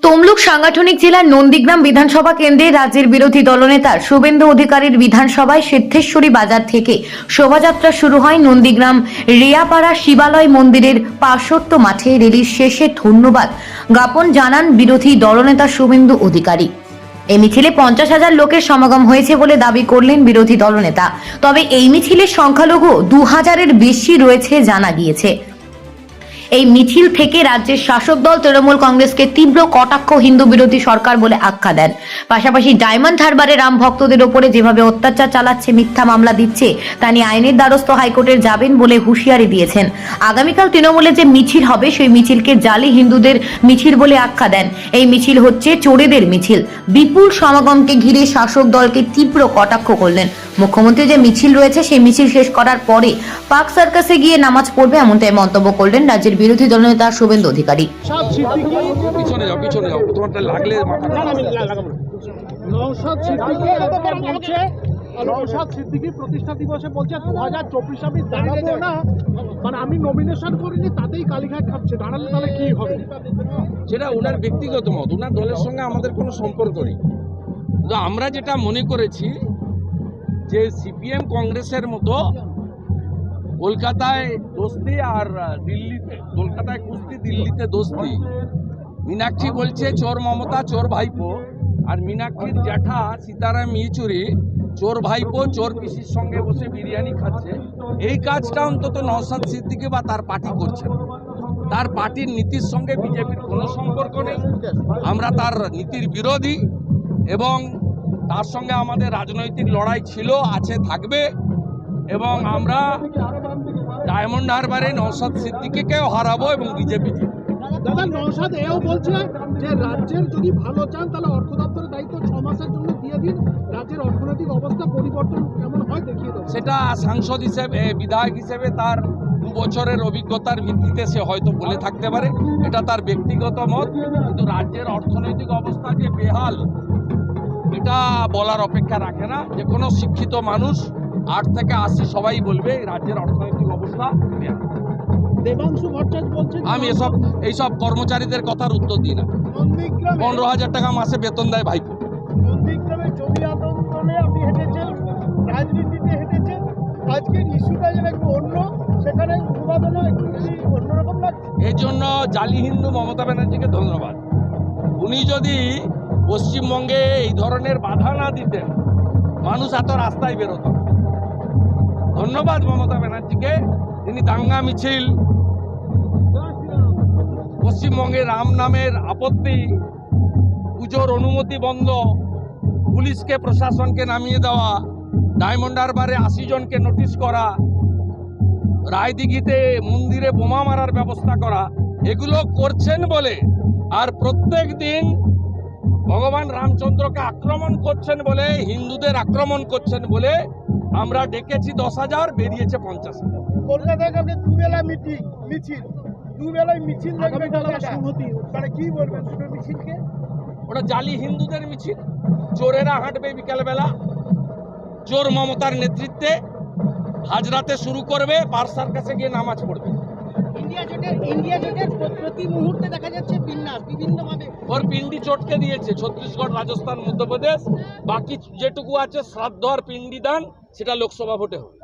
তমলুক সাংগঠনিক জেলার নন্দীগ্রাম বিধানসভা কেন্দ্রে রাজ্যের বিরোধী দলনেতা শুভেন্দু অধিকারীর বিধানসভায় সিদ্ধেশ্বরী বাজার থেকে শোভাযাত্রা শুরু হয় নন্দীগ্রাম রিয়াপাড়া শিবালয় মন্দিরের পার্শ্বস্থ মাঠে। র্যালির শেষে ধন্যবাদ জ্ঞাপন জানান বিরোধী দলনেতা শুভেন্দু অধিকারী। এই মিছিলে 50,000 লোকের সমাগম হয়েছে বলে দাবি করলেন বিরোধী দলনেতা। তবে এই মিছিলের সংখ্যালঘু 2000-এর বেশি রয়েছে জানা গিয়েছে। এই মিছিল থেকে রাজ্যের শাসক দল তৃণমূল কংগ্রেসকে তীব্র কটাক্ষ হিন্দু বিরোধী সরকার বলে আখ্যা দেন। পাশাপাশি ডায়মন্ড হারবারে রাম ভক্তদের ওপরে যেভাবে অত্যাচার চালাচ্ছে, মিথ্যা মামলা দিচ্ছে, তা নিয়ে আইনের দ্বারস্থ হাইকোর্টের যাবেন বলে হুঁশিয়ারি দিয়েছেন। আগামীকাল তৃণমূলে যে মিছিল হবে সেই মিছিলকে জালি হিন্দুদের মিছিল বলে আখ্যা দেন। এই মিছিল হচ্ছে চোরেদের মিছিল। বিপুল সমাগমকে ঘিরে শাসক দলকে তীব্র কটাক্ষ করলেন। মুখ্যমন্ত্রী যে মিছিল রয়েছে সেই মিছিল শেষ করার পরে পার্ক সার্কাসে গিয়ে নামাজ পড়বে, এমনটাই মন্তব্য করলেন রাজ্যের বিরোধী দলনেতা শুভেন্দু অধিকারী। নওশাদ সিদ্দিকী প্রতিষ্ঠা দিবসে বলছে 2024 আমি দাঁড়াবো না, মানে আমি নমিনেশন করিনি, তাতেই কালীঘাট খাচ্ছে, দাঁড়ালে তাহলে কি হবে? সেটা ওনার ব্যক্তিগত মত, ওনার দলের সঙ্গে আমাদের কোনো সম্পর্ক নেই। কিন্তু আমরা যেটা মনে করেছি যে সিপিএম কংগ্রেসের মতো কলকাতায় দোস্তি আর দিল্লিতে, কলকাতায় কুস্তি, দিল্লিতে দোস্তি। মীনাক্ষী বলছে চোর মমতা চোর ভাইপো, আর মীনাক্ষীর জ্যাঠা সীতারাম ইয়েচুরি চোর ভাইপো চোর পিসির সঙ্গে বসে বিরিয়ানি খাচ্ছে। এই কাজটা অন্তত নওশাদ সিদ্দিকী বা তার পার্টি করছে না। তার পার্টির নীতির সঙ্গে বিজেপির কোনো সম্পর্ক নেই। আমরা তার নীতির বিরোধী এবং তার সঙ্গে আমাদের রাজনৈতিক লড়াই ছিল, আছে, থাকবে। এবং আমরা ডায়মন্ড হারবারে নওশাদ সিদ্দিকীকেও হারাবো এবং বিজেপি। দাদা, নওশাদ এও বলছে যে রাজ্যের যদি ভালো চান তাহলে অর্থ দপ্তরের দায়িত্ব 6 মাসের জন্য দিয়ে দিন, রাজ্যের অর্থনৈতিক অবস্থা পরিবর্তন কেমন হয় দেখিয়ে দেবো। সেটা সাংসদ হিসেবে, বিধায়ক হিসেবে তার 2 বছরের অভিজ্ঞতার ভিত্তিতে সে হয়তো বলে থাকতে পারে, এটা তার ব্যক্তিগত মত। কিন্তু রাজ্যের অর্থনৈতিক অবস্থা যে বেহাল, এটা বলার অপেক্ষা রাখে না। যে কোনো শিক্ষিত মানুষ 8 থেকে 80 সবাই বলবে রাজ্যের অর্থনৈতিক অবস্থা বেহাল। দেবাংশু ভট্টাচার্য বলছেন আমি এইসব কর্মচারীদের কথার উত্তর দিই না। 15,000 টাকা মাসে বেতন দেয় ভাইপো। নন্দীগ্রামে জমি আন্দোলনে আপনি হেঁটেছেন, রাজনীতিতে হেঁটেছেন, আজকের ইস্যুটা যেন একটু অন্য, সেখানে উন্মাদনা একটু অন্যরকম লাগছে। এই জন্য জালি হিন্দু মমতা ব্যানার্জিকে ধন্যবাদ। উনি যদি পশ্চিমবঙ্গে এই ধরনের বাধা না দিতেন, মানুষ এত রাস্তায় বেরোত না। ধন্যবাদ মমতা ব্যানার্জিকে। তিনি দাঙ্গা মিছিল, পশ্চিমবঙ্গে রাম নামের আপত্তি, পুজোর অনুমতি বন্ধ, পুলিশকে প্রশাসনকে নামিয়ে দেওয়া, ডায়মন্ড হারবারে 80 জনকে নোটিশ করা, রায়দিঘিতে মন্দিরে বোমা মারার ব্যবস্থা করা, এগুলো করছেন বলে, আর প্রত্যেক দিন ভগবান রামচন্দ্রকে আক্রমণ করছেন বলে, হিন্দুদের আক্রমণ করছেন বলে আমরা ডেকেছি 10,000, বেরিয়েছে 50,000। কলকাতায় কালকে দুবেলা মিছিল, দুবেলায় মিছিল দেখবে সংহতি, মানে কি বলবেন দুটো মিছিলকে? ওটা জালি হিন্দুদের মিছিল। চোরেরা হাঁটবে বিকালবেলা, চোর মমতার নেতৃত্বে হাজরাতে শুরু করবে, পার্ক সার্কাসে গিয়ে নামাজ পড়বে। ইন্ডিয়া জোটের প্রতি মুহূর্তে দেখা যাচ্ছে বিন্যাস বিভিন্নভাবে, ওর পিন্ডি চটকে দিয়েছে ছত্তিশগড়, রাজস্থান, মধ্যপ্রদেশ। বাকি যেটুকু আছে শ্রাদ্ধ আর পিন্ডি দান, সেটা লোকসভা ভোটে হবে।